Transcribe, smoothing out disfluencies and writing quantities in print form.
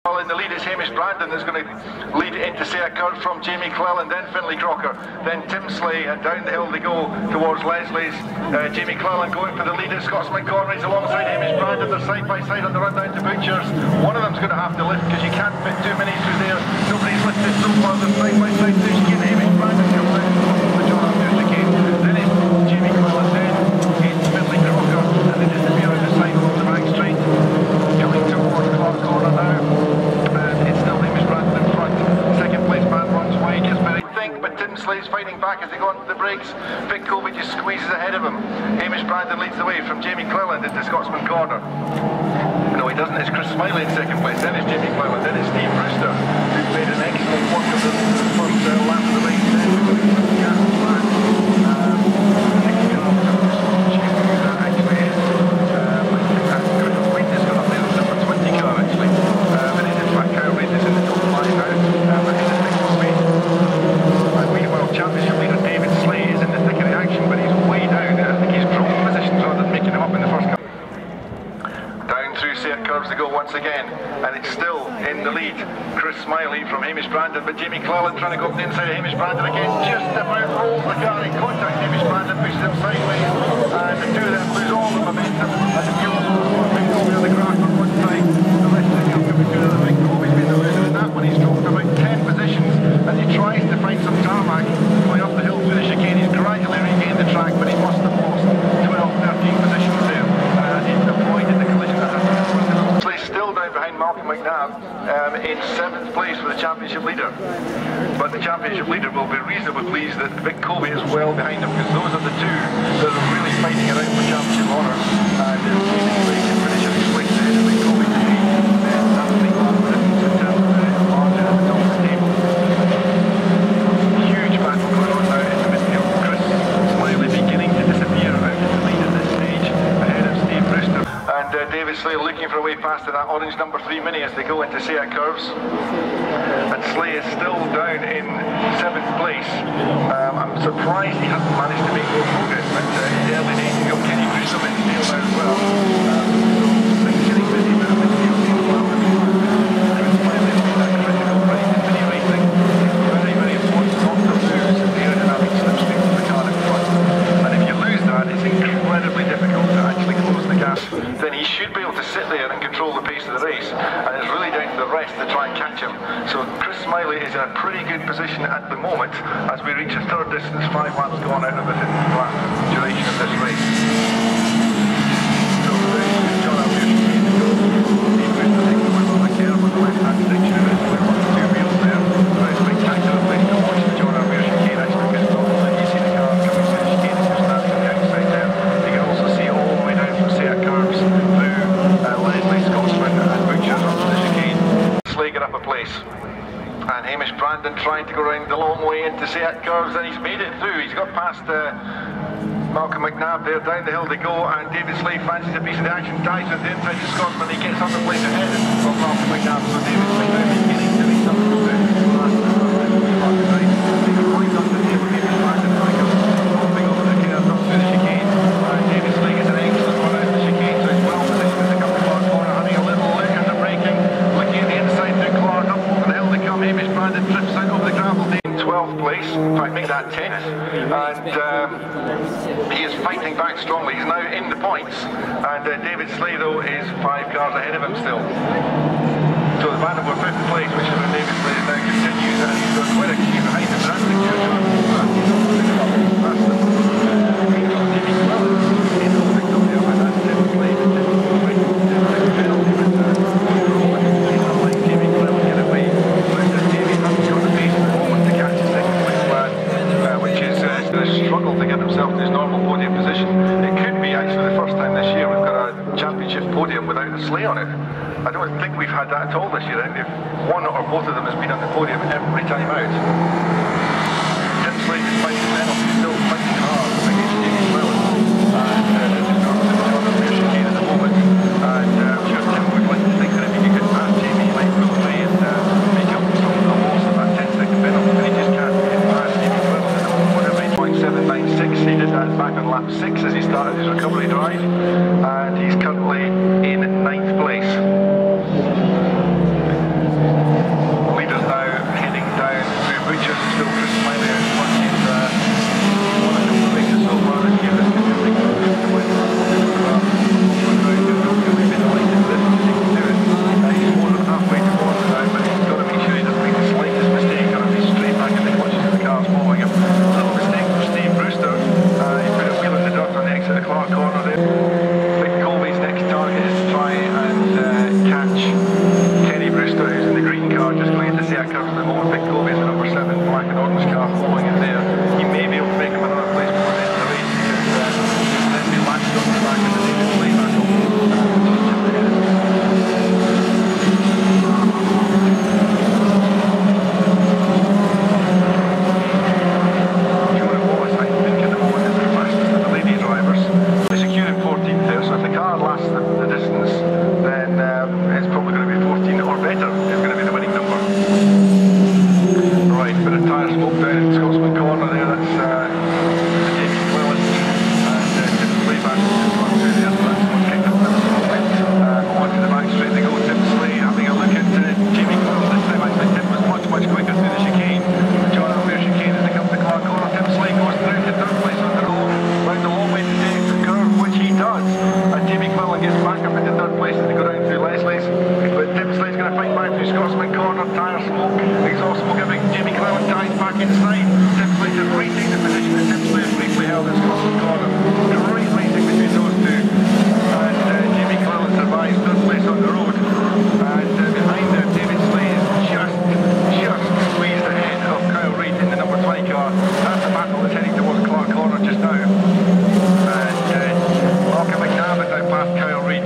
Well, in the lead is Hamish Brandon, that's going to lead into say a curve from Jamie Cleland, then Finlay Crocker, then Tim Slay, and down the hill they go towards Leslie's. Jamie Cleland going for the lead at Scotsman Conrads alongside Hamish Brandon. They're side by side on the run down to Butchers. One of them's going to have to lift because you can't fit too many through there. Nobody's lifted so far. They're side by side. So you get Hamish Brandon comes out the John Arthur's again. Then it's Jamie Cleland, then it's Finlay Crocker, and they disappear on the side of the back straight. Coming towards Clark Corner now. But Tim Slay's fighting back as they go onto the brakes. Vic Colby just squeezes ahead of him. Hamish Brandon leads the way from Jamie Cleland into Scotsman Corner. No, he doesn't. It's Chris Smiley in second place. Then it's Jamie Cleland. Then it's Steve Brewster, who's made an excellent work of the first lap of the race. Then we've got Gas Black. Actually is. Wind has got up there. Number 20 car actually. And it is Black Cow Reid is in the top 5 now. In the second space. Championship leader David Slay is in the thick of the action, but he's way down. I think he's dropped positions rather than making him up in the first couple. Down through Seat curves they go once again, and it's still in the lead. Chris Smiley from Hamish Brandon, but Jamie Cleland trying to go up the inside of Hamish Brandon again. Just about rolls the car in contact. Hamish Brandon pushes him sideways, and the two of them lose all the momentum. And the fuels Vic Colby on the grass on one side. The rest of the field can be good. Vic Colby's been the loser in that one. He's dropped about 10 positions as he tries to find some tarmac going up the hill through the chicane. He's gradually regained the track, but he must have lost 12-13 positions there. He's avoided the collision that happened. He's still down behind Malcolm McNabb in 7th place for the championship leader. But the championship leader will be reasonably pleased that Vic Colby is well behind him, because those are the two that are really fighting it out for championship honour. And they'll see the race and finish at least ahead of Vic Colby to be that's the goal for him in terms of the margin at the top of the table. Huge battle going on now in the midfield. Chris Smiley beginning to disappear out of the lead at this stage ahead of Steve Brewster. And David Slay looking for a way past that orange number 3 Mini as they go into Seat curves. And Slay is still down in 7th place. I'm surprised he hasn't managed to make more progress, but in the early days he got Kenny Grissom in tail now as well. So things getting busy with the midfield team as well. Chris Smiley has been that critical right in mini racing. It's very, very important not to lose the aerodynamic slipstream of the car in front. And if you lose that, it's incredibly difficult to actually close the gap. Then he should be able to sit there and control the pace of the race, and it's really down to the rest to try and catch him. So Chris Smiley is in a pretty good position at the moment as we reach a third distance, 5 laps gone out of the 15 lap duration of this race. So John Arthur's chicane to go. Steve Brewster taking the wheel on the curve on the left hand section of it, with one of the two wheels there. Very spectacular place to watch the John Arthur's chicane actually, because not only do you see the car coming through the chicane, it's just standing on the outside there. You can also see all the way down from Seat curves through Leslie, Scotsman and Butchers onto the chicane. Slay got up a place. And Hamish Brandon trying to go around the long way into Seat curves, and he's made it through. He's got past Malcolm McNabb there. Down the hill they go, and David Slay fancies a piece of the action, dives with the inside to Scotsman. He gets on the place ahead of Malcolm McNabb. So David Slay now beginning to make something of it. Right up the table, Hamish Brandon hopping over the curve up through the chicane. And David Slay gets an excellent run out of the chicane, so he's well positioned to come to Clark Corner, having a little look at the braking, looking at the inside through Clark. Up over the hill they come. Hamish Brandon drifts out over the gravel in 12th place. In fact, make that 10th. And he is fighting back strongly. He's now in the points. And David Slay, though, is 5 cars ahead of him still. So the battle for 5th place, which is where David Slay now continues, and he's got quite a queue behind him. That's the queue. Struggle to get himself to his normal podium position. It could be actually the first time this year we've got a championship podium without a Slay on it. I don't think we've had that at all this year. I think one or both of them has been on the podium every time out. Tim Slay is fighting the penalty, still fighting hard against Jamie Cleland. And just got to the John Arthur's chicane at the moment. And I'm sure Tim would like to think that if he could pass Jamie, he might pull away and make up some of the loss of that 10-second penalty, but he just can't get past Jamie Cleland at the moment. 796, he did that back on lap 6 as he started his recovery drive, and he's currently in 9th place. So if the car lasts the distance, then it's probably going to be 14 or better. It's going to be the winning number. Right, bit of tyre smoke down in Scotsman Corner there. That's Jamie Cleland and Tim Slade back just gone through there. So that's what's kicked up there. Onto the back straight they go. Tim Slade having a look at Jamie Cleland this time. Actually, Tim was much quicker through the chicane. John O'Lear chicane as they come to Clark Corner. Tim Slade goes through to third place on the road. Round the long way to take the curve, which he does. And Jamie Cleland gets back up into third place as they go down through Leslie's. But Tim Slade's going to fight back through Scotsman Corner. Tyre smoke, exhaust smoke giving Jamie Cleland ties back inside. Tim Slade has retaken the position that Tim Slade briefly held in Scotsman Corner. Great racing between those two. And Jamie Cleland survives third place on the road. And behind them, David Slade is just squeezed ahead of Kyle Reid in the number 20 car. That's the battle that's heading towards Clark Corner just now. And Malcolm McNabb has now passed Kyle Reid.